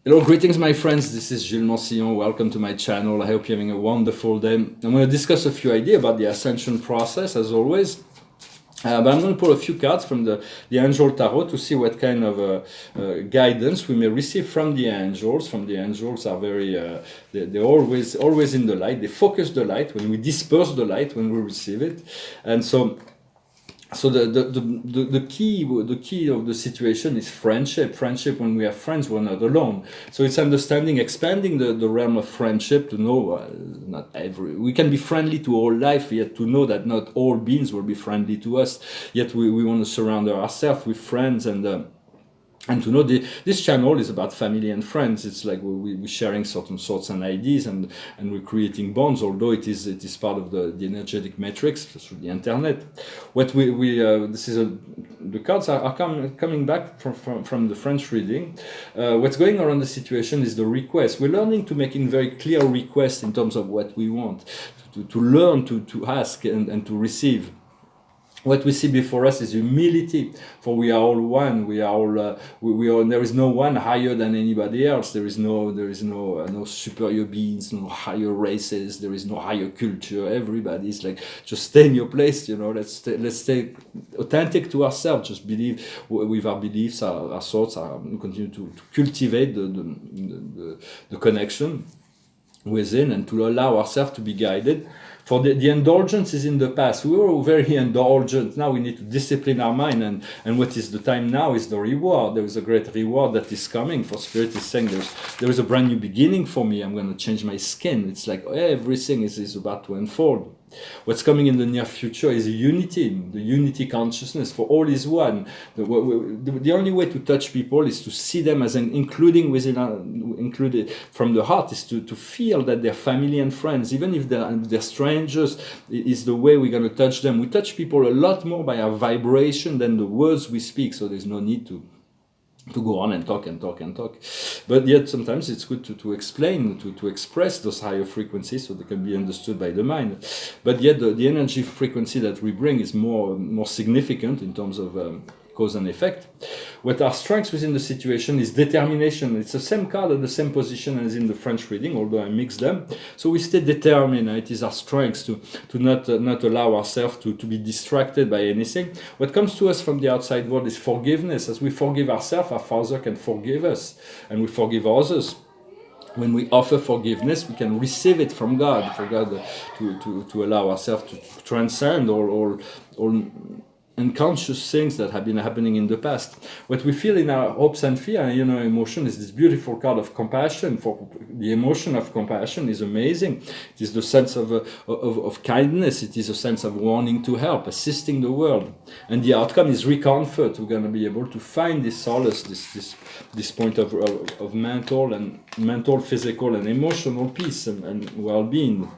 Hello, greetings, my friends. This is Gillesmansillon. Welcome to my channel. I hope you're having a wonderful day. I'm going to discuss a few ideas about the ascension process, as always. But I'm going to pull a few cards from the Angel Tarot to see what kind of guidance we may receive from the angels. From the angels are very, they're always in the light. They focus the light when we disperse the light when we receive it, and so the key of the situation is friendship. Friendship, when we have friends, we're not alone. So it's understanding, expanding the realm of friendship to know we can be friendly to all life, yet to know that not all beings will be friendly to us. Yet we want to surround ourselves with friends and to know this channel is about family and friends. It's like we're sharing certain thoughts and ideas, and we're creating bonds, although it is part of the energetic matrix through the internet. What the cards are coming back from the French reading. What's going on in the situation is the request. We're learning to making very clear requests in terms of what we want, to learn to ask and to receive. What we see before us is humility, for we are all one. We are all we are. There is no one higher than anybody else. There is no superior beings, no higher races. There is no higher culture. Everybody is like, just stay in your place. Let's stay authentic to ourselves. Just believe with our beliefs, our thoughts. We continue to cultivate the connection within, and to allow ourselves to be guided. For the indulgence is in the past. We were very indulgent. Now we need to discipline our mind, and what is the time now is the reward. There is a great reward that is coming. For Spirit is saying there is a brand new beginning for me. I'm going to change my skin. It's like everything is about to unfold. What's coming in the near future is unity, the unity consciousness, for all is one. The only way to touch people is to see them as included from the heart, is to feel that they're family and friends, even if they're strangers. Is the way we're going to touch them. We touch people a lot more by our vibration than the words we speak, so there's no need to go on and talk. But yet sometimes it's good to explain, to express those higher frequencies so they can be understood by the mind. But yet the energy frequency that we bring is more significant in terms of cause and effect. What our strengths within the situation is determination. It's the same card at the same position as in the French reading, although I mix them. So we stay determined. It is our strengths to not allow ourselves to be distracted by anything. What comes to us from the outside world is forgiveness. As we forgive ourselves, our Father can forgive us, and we forgive others. When we offer forgiveness, we can receive it from God, for God to allow ourselves to transcend all unconscious things that have been happening in the past. What we feel in our hopes and fear, emotion, is this beautiful card of compassion. For the emotion of compassion is amazing. It is the sense of kindness. It is a sense of wanting to help, assisting the world. And the outcome is recomfort. We're going to be able to find this solace, this point of mental, physical, and emotional peace and well-being.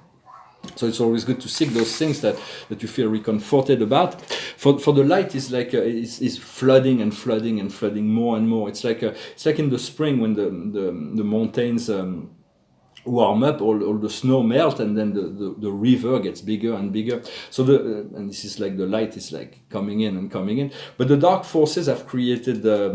So it's always good to seek those things that you feel reconforted about. For the light is like is flooding and flooding and flooding more and more. It's like in the spring when the mountains warm up, all the snow melt, and then the river gets bigger and bigger. So and this is like the light is like coming in, but the dark forces have created the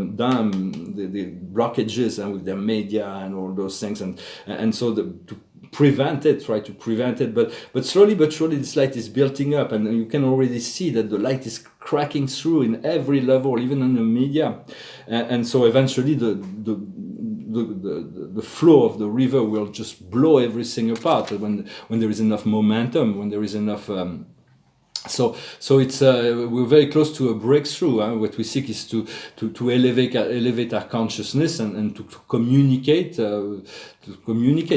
blockages, and with their media and all those things, and so to try to prevent it, but slowly but surely this light is building up, and you can already see that the light is cracking through in every level, even in the media, and so eventually the flow of the river will just blow everything apart when there is enough momentum, when there is enough. So it's we're very close to a breakthrough. What we seek is to elevate our consciousness and to communicate.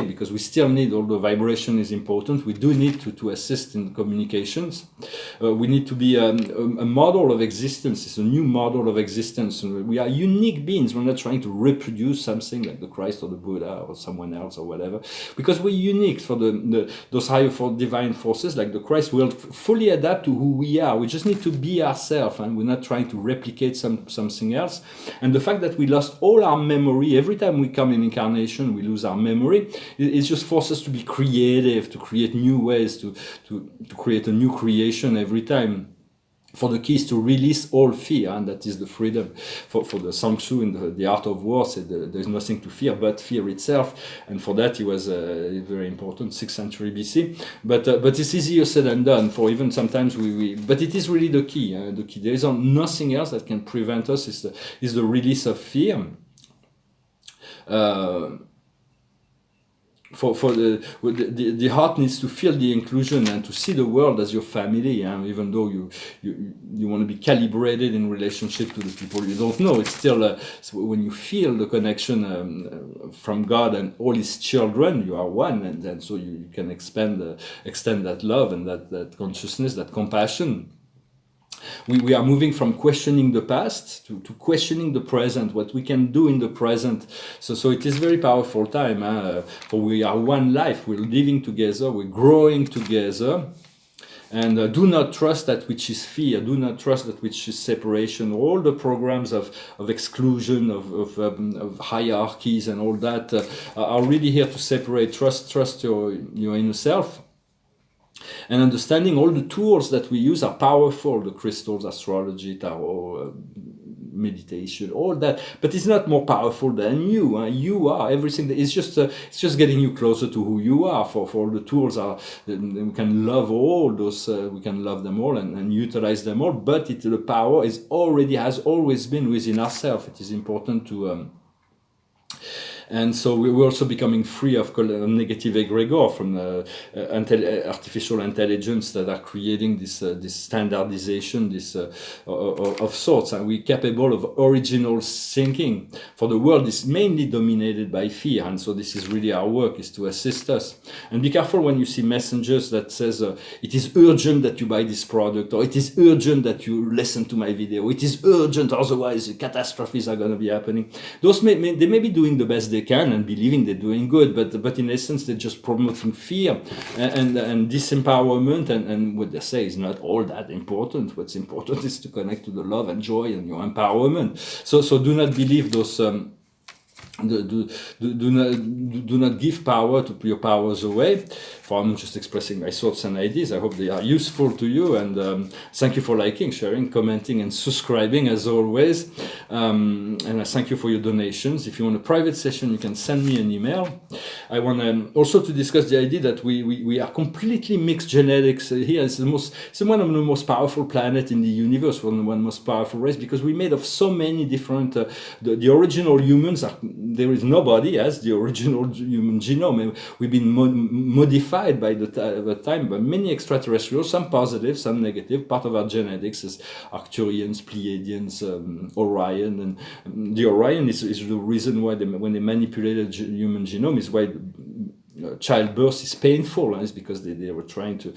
Because we still need, although vibration is important, we do need to assist in communications. We need to be a model of existence. It's a new model of existence. We are unique beings. We're not trying to reproduce something like the Christ or the Buddha or someone else or whatever, because we're unique. For those higher divine forces like the Christ will fully adapt to who we are. We just need to be ourselves, and we're not trying to replicate something else. And the fact that we lost all our memory, every time we come in incarnation, we lose our memory. It just forces us to be creative, to create new ways, to create a new creation every time. for the key is to release all fear, and that is the freedom. For the Sang Tzu in the Art of War said there is nothing to fear but fear itself, and for that he was very important, 6th century BC. But it's easier said than done. For even sometimes but it is really the key. The key. There is nothing else that can prevent us. Is the release of fear. For the heart needs to feel the inclusion and to see the world as your family, even though you want to be calibrated in relationship to the people you don't know. It's still when you feel the connection from God and all His children, you are one, and then so you can extend that love and that consciousness, that compassion. We are moving from questioning the past to questioning the present, what we can do in the present. So it is very powerful time. For we are one life, we're living together, we're growing together. And do not trust that which is fear, do not trust that which is separation. All the programs of exclusion, of hierarchies and all that are really here to separate. Trust your inner self. And understanding all the tools that we use are powerful, the crystals, astrology, tarot, meditation, all that. But it's not more powerful than you. You are everything. It's just getting you closer to who you are. For all the tools are, we can love all those. We can love them all and utilize them all. But the power has always been within ourselves. It is important to. And so we're also becoming free of negative egregor from artificial intelligence that are creating this standardization, of sorts. And we're capable of original thinking. For the world is mainly dominated by fear, and so this is really our work, is to assist us. And be careful when you see messengers that says it is urgent that you buy this product, or it is urgent that you listen to my video, it is urgent, otherwise catastrophes are going to be happening. Those they may be doing the best they can and believing they're doing good, but in essence they're just promoting fear and disempowerment, and what they say is not all that important. What's important is to connect to the love and joy and your empowerment. So do not believe those do not give power to your powers away. For I'm just expressing my thoughts and ideas. I hope they are useful to you, and thank you for liking, sharing, commenting, and subscribing as always. And I thank you for your donations. If you want a private session, you can send me an email. I want also to discuss the idea that we are completely mixed genetics. Here is it's one of the most powerful planets in the universe, one of the most powerful race, because we're made of so many different. The original humans are. There is nobody has the original human genome. We've been modified by the time by many extraterrestrials, some positive, some negative. Part of our genetics is Arcturians, Pleiadians, Orion, and the Orion is the reason why when they manipulated human genome is why childbirth is painful, is because they were trying to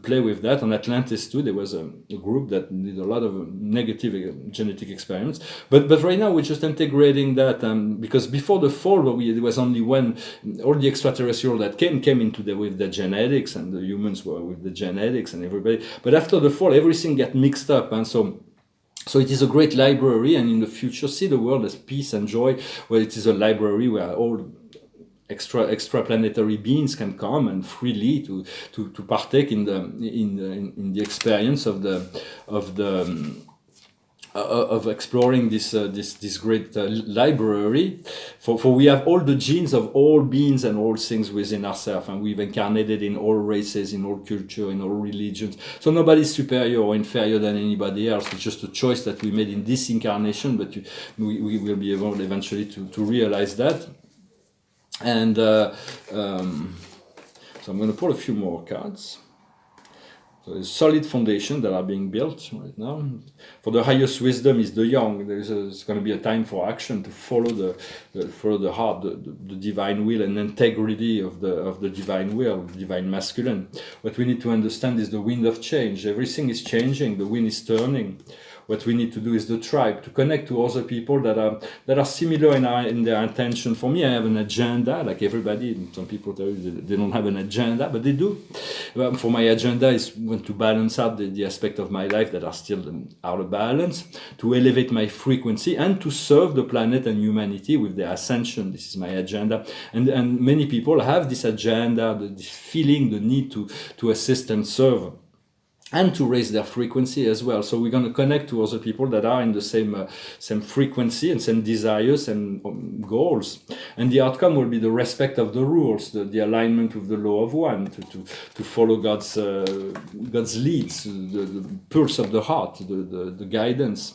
play with that. On Atlantis too, there was a group that did a lot of negative genetic experiments. But right now we're just integrating that, because before the fall, there was only one. All the extraterrestrial that came into with the genetics, and the humans were with the genetics, and everybody. But after the fall, everything got mixed up, and so it is a great library, and in the future, see the world as peace and joy, where it is a library where all extraplanetary beings can come and freely to partake in the experience of exploring this great library. For we have all the genes of all beings and all things within ourselves, and we've incarnated in all races, in all culture, in all religions. So nobody's superior or inferior than anybody else. It's just a choice that we made in this incarnation, but we will be able eventually to realize that. And so I'm going to pull a few more cards. So there's solid foundation that are being built right now. For the highest wisdom is the young. There's going to be a time for action to follow the heart, the divine will, and integrity of the divine will, the divine masculine. What we need to understand is the wind of change. Everything is changing. The wind is turning. What we need to do is the tribe, to connect to other people that are similar in their intention. For me, I have an agenda, like everybody. Some people tell you they don't have an agenda, but they do. For my agenda is to balance out the aspect of my life that are still out of balance, to elevate my frequency, and to serve the planet and humanity with their ascension. This is my agenda. And many people have this agenda, this feeling, the need to assist and serve. and to raise their frequency as well. So we're going to connect to other people that are in the same frequency and same desires and goals. And the outcome will be the respect of the rules, the alignment with the law of one, to follow God's leads, the pulse of the heart, the guidance.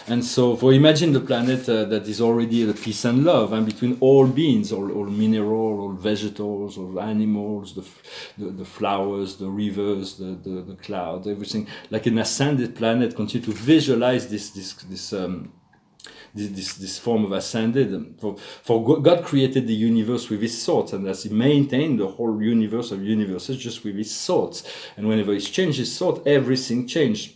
And so, for imagine the planet that is already the peace and love, and between all beings, all mineral, all vegetables, all animals, the flowers, the rivers, the clouds, everything, like an ascended planet. Continue to visualize this form of ascended. For God created the universe with his thoughts, and as he maintained the whole universe of universes just with his thoughts. And whenever he changed his thought, everything changed.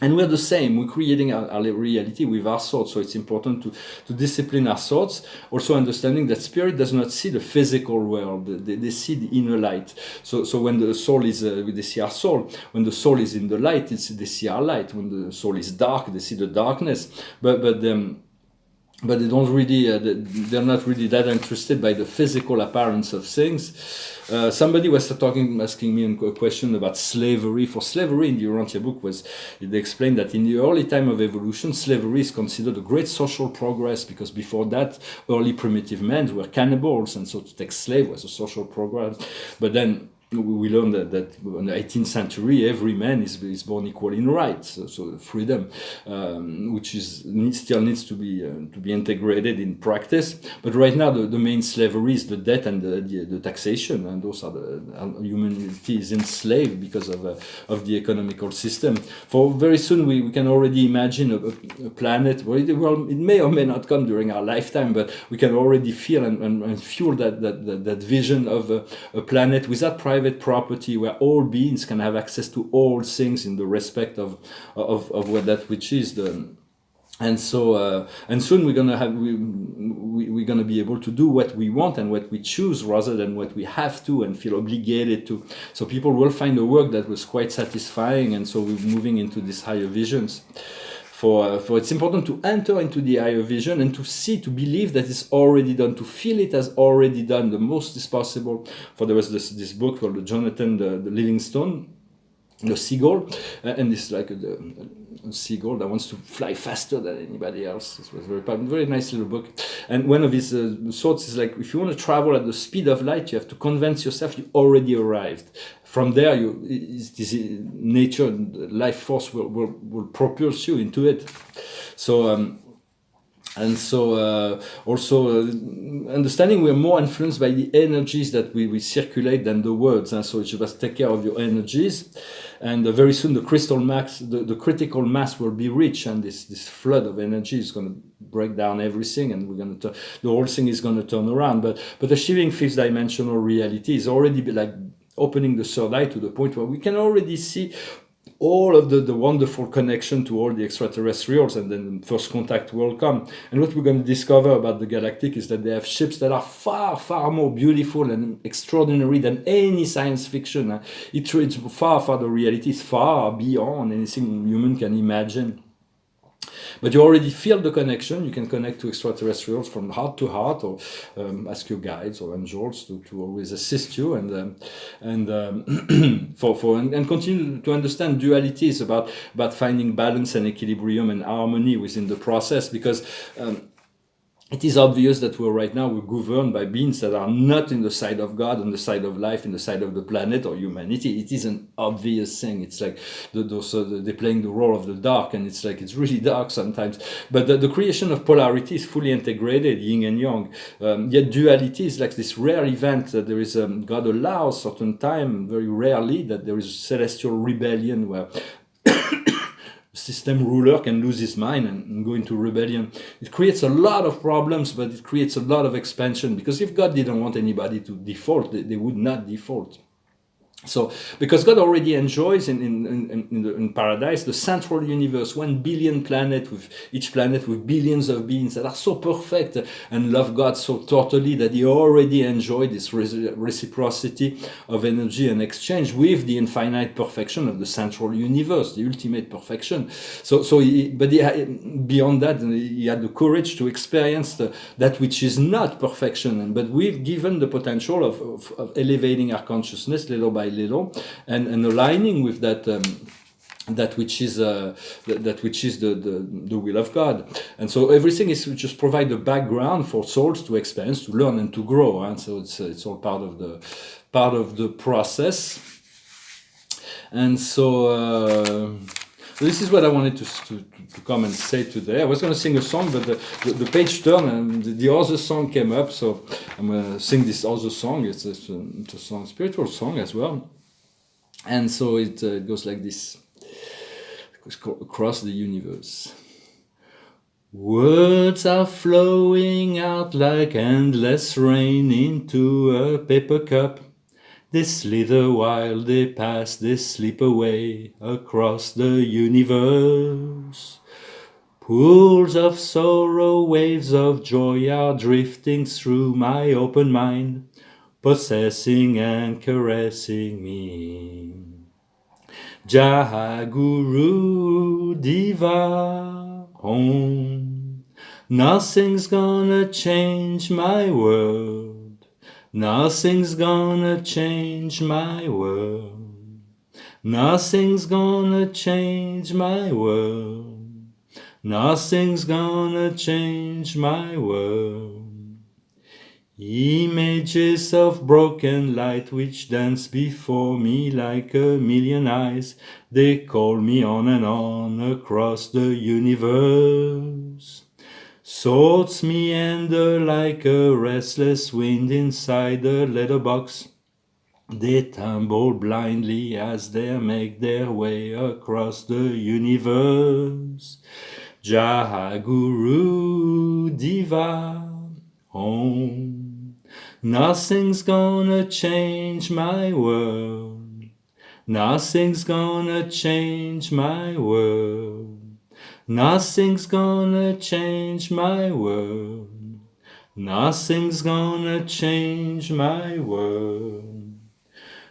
And we're the same. We're creating our reality with our thoughts. So it's important to discipline our thoughts. Also understanding that spirit does not see the physical world. They see the inner light. So when the soul is, they see our soul. When the soul is in the light, they see our light. When the soul is dark, they see the darkness. But they don't really, they're not really that interested by the physical appearance of things. Somebody was asking me a question about slavery. For slavery in the Urantia book they explained that in the early time of evolution, slavery is considered a great social progress, because before that, early primitive men were cannibals, and so to take slave was a social progress. But then we learned that in the 18th century, every man is born equal in rights, so freedom, which still needs to be integrated in practice. But right now, the main slavery is the debt and the taxation, and those are humanity is enslaved because of the economical system. For very soon, we can already imagine a planet where it may or may not come during our lifetime, but we can already feel and fuel that vision of a planet without private property, where all beings can have access to all things in the respect of what that which is the. And so, and soon we're gonna be able to do what we want and what we choose, rather than what we have to and feel obligated to. So people will find a work that was quite satisfying, and so we're moving into these higher visions. For it's important to enter into the higher vision and to see, to believe that it's already done, to feel it as already done the most is possible. For there was this book called Jonathan the Livingstone, the seagull, and it's like a seagull that wants to fly faster than anybody else. This was very nice little book. And one of his thoughts is like, if you want to travel at the speed of light, you have to convince yourself you already arrived. From there, this nature, life force will propulse you into it. So. Also understanding we're more influenced by the energies that we circulate than the words, and so you must take care of your energies, and very soon the critical mass will be reached, and this flood of energy is going to break down everything, and the whole thing is going to turn around. But achieving fifth dimensional reality is already like opening the third eye to the point where we can already see all of the wonderful connection to all the extraterrestrials, and then first contact will come. And what we're going to discover about the galactic is that they have ships that are far, far more beautiful and extraordinary than any science fiction. It's far, the reality is far beyond anything human can imagine. But you already feel the connection. You can connect to extraterrestrials from heart to heart, or ask your guides or angels to always assist you, and continue to understand duality is about finding balance and equilibrium and harmony within the process, because it is obvious that we're governed by beings that are not in the side of God, on the side of life, in the side of the planet or humanity. It is an obvious thing. It's like they're playing the role of the dark, and it's like it's really dark sometimes. But the creation of polarity is fully integrated, yin and yang. Yet duality is like this rare event that there is God allows certain time, very rarely, that there is celestial rebellion where system ruler can lose his mind and go into rebellion. It creates a lot of problems, but it creates a lot of expansion, because if God didn't want anybody to default, they would not default. So, because God already enjoys in paradise the central universe, 1 billion planet, with each planet with billions of beings that are so perfect and love God so totally that He already enjoyed this reciprocity of energy and exchange with the infinite perfection of the central universe, the ultimate perfection. Beyond that, He had the courage to experience that which is not perfection, but we've given the potential of elevating our consciousness little by little, and aligning with that. That which is the will of God, and so everything is to just provide the background for souls to experience, to learn, and to grow. And so it's all part of the process. And so this is what I wanted to come and say today. I was going to sing a song, but the page turned and the other song came up, so I'm going to sing this other song. It's a song, spiritual song as well, and so it goes like this. It's called Across the Universe. Words are flowing out like endless rain into a paper cup. They slither while they pass, they slip away across the universe. Pools of sorrow, waves of joy are drifting through my open mind, possessing and caressing me. Jahaguru Diva Om. Nothing's gonna change my world. Nothing's gonna change my world. Nothing's gonna change my world. Nothing's gonna change my world. Images of broken light which dance before me like a million eyes. They call me on and on across the universe. Thoughts meander like a restless wind inside a letterbox. They tumble blindly as they make their way across the universe. Jahaguru Diva Om. Nothing's gonna change my world. Nothing's gonna change my world. Nothing's gonna change my world. Nothing's gonna change my world.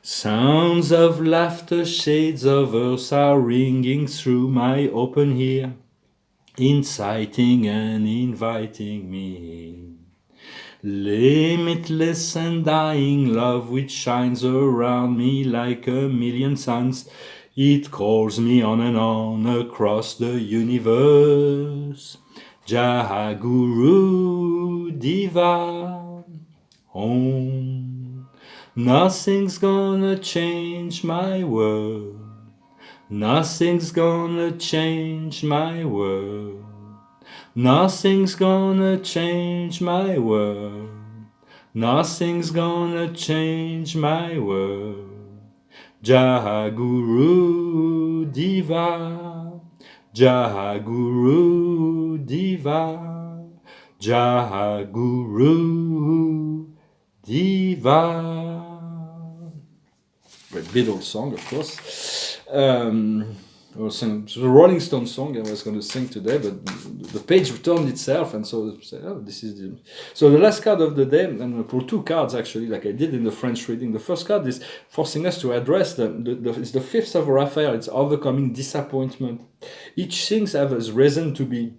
Sounds of laughter, shades of earth are ringing through my open ear, inciting and inviting me. Limitless and dying love which shines around me like a million suns. It calls me on and on across the universe. Jahaguru Diva Om. Nothing's gonna change my world. Nothing's gonna change my world. Nothing's gonna change my world. Nothing's gonna change my world. Jahaguru Diva. Jahaguru Diva. Jahaguru Diva. Very Beatles song, of course. It's a Rolling Stone song I was going to sing today, but the page returned itself, and so this is the... So the last card of the day, I'm going to pull two cards actually, like I did in the French reading. The first card is forcing us to address it's the fifth of Raphael. It's overcoming disappointment. Each thing has reason to be.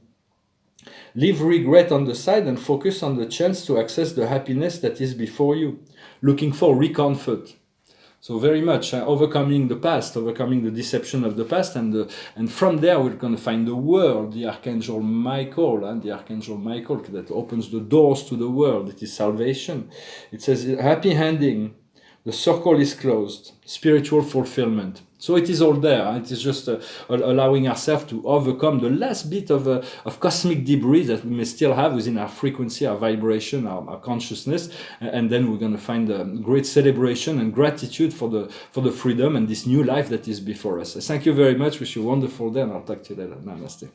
Leave regret on the side and focus on the chance to access the happiness that is before you. Looking for recomfort. So very much overcoming the past, overcoming the deception of the past, and from there we're going to find the world, the Archangel Michael, that opens the doors to the world. It is salvation. It says happy ending, the circle is closed, spiritual fulfillment. So it is all there. It is just allowing ourselves to overcome the last bit of cosmic debris that we may still have within our frequency, our vibration, our consciousness, and then we're going to find a great celebration and gratitude for the freedom and this new life that is before us. Thank you very much. Wish you a wonderful day, and I'll talk to you later. Namaste.